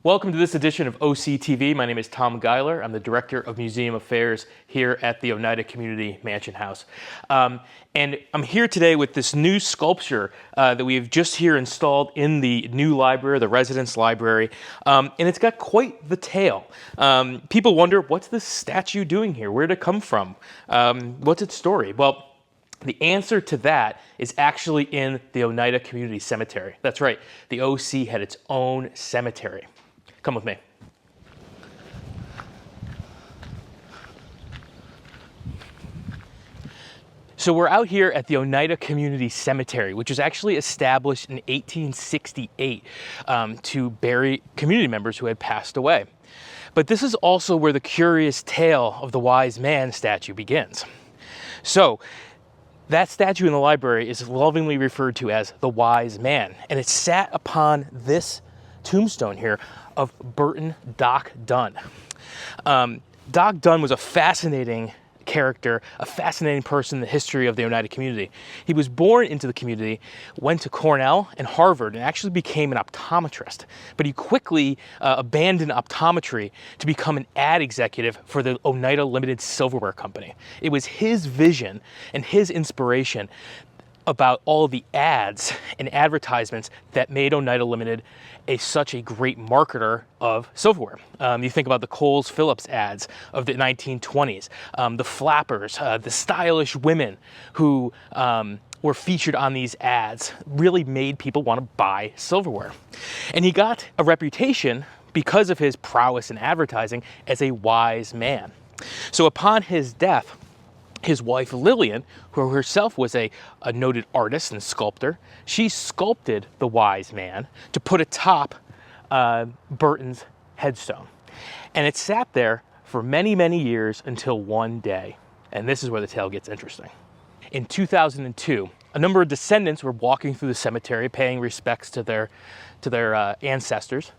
Welcome to this edition of OCTV. My name is Tom Geiler. I'm the Director of Museum Affairs here at the Oneida Community Mansion House. And I'm here today with this new sculpture that we have just here installed in the new library, the residence library. And it's got quite the tale. People wonder, what's this statue doing here? Where did it come from? What's its story? Well, the answer to that is actually in the Oneida Community Cemetery. That's right, the OC had its own cemetery. Come with me. So we're out here at the Oneida Community Cemetery, which was actually established in 1868 to bury community members who had passed away. But this is also where the curious tale of the wise man statue begins. So that statue in the library is lovingly referred to as the wise man, and it sat upon this tombstone here of Burton Doc Dunn. Doc Dunn was a fascinating character, a fascinating person in the history of the Oneida community. He was born into the community, went to Cornell and Harvard, and actually became an optometrist. But he quickly abandoned optometry to become an ad executive for the Oneida Limited Silverware Company. It was his vision and his inspiration about all of the ads and advertisements that made Oneida Limited such a great marketer of silverware. You think about the Coles Phillips ads of the 1920s, the flappers, the stylish women who were featured on these ads really made people want to buy silverware. And he got a reputation because of his prowess in advertising as a wise man. So upon his death, his wife Lillian, who herself was a noted artist and sculptor, she sculpted the wise man to put atop Burton's headstone. And it sat there for many, many years until one day. And this is where the tale gets interesting. In 2002, a number of descendants were walking through the cemetery paying respects to their ancestors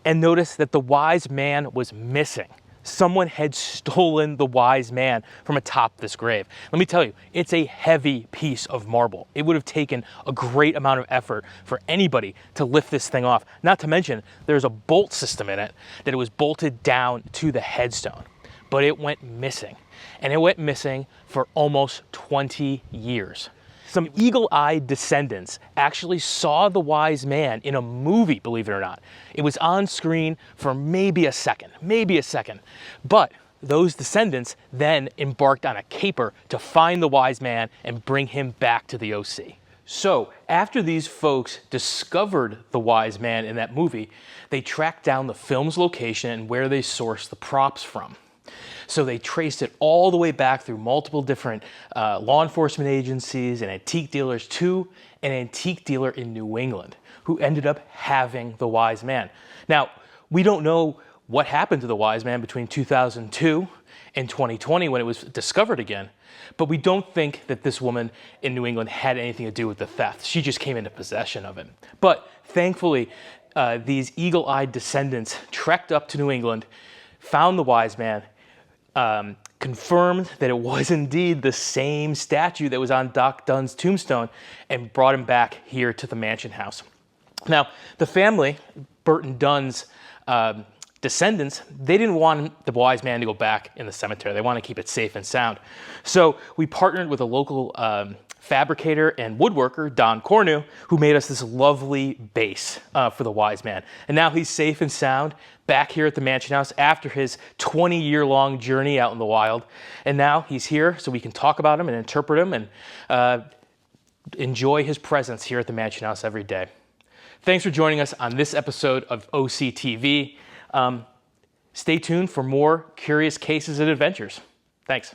and noticed that the wise man was missing. Someone had stolen the wise man from atop this grave. Let me tell you, it's a heavy piece of marble. It would have taken a great amount of effort for anybody to lift this thing off. Not to mention, there's a bolt system in it that it was bolted down to the headstone. But it went missing. And it went missing for almost 20 years. Some eagle-eyed descendants actually saw the wise man in a movie, believe it or not. It was on screen for maybe a second. But those descendants then embarked on a caper to find the wise man and bring him back to the OC. So after these folks discovered the wise man in that movie, they tracked down the film's location and where they sourced the props from. So they traced it all the way back through multiple different law enforcement agencies and antique dealers to an antique dealer in New England who ended up having the wise man. Now, we don't know what happened to the wise man between 2002 and 2020 when it was discovered again, but we don't think that this woman in New England had anything to do with the theft. She just came into possession of it. But thankfully, these eagle-eyed descendants trekked up to New England, found the wise man, confirmed that it was indeed the same statue that was on Doc Dunn's tombstone, and brought him back here to the mansion house. Now, the family, Burton Dunn's descendants, they didn't want the wise man to go back in the cemetery. They wanted to keep it safe and sound. So we partnered with a local fabricator and woodworker, Don Cornu, who made us this lovely base for the wise man. And now he's safe and sound back here at the mansion house after his 20-year-long journey out in the wild. And now he's here so we can talk about him and interpret him and enjoy his presence here at the mansion house every day. Thanks for joining us on this episode of OCTV. Stay tuned for more curious cases and adventures. Thanks.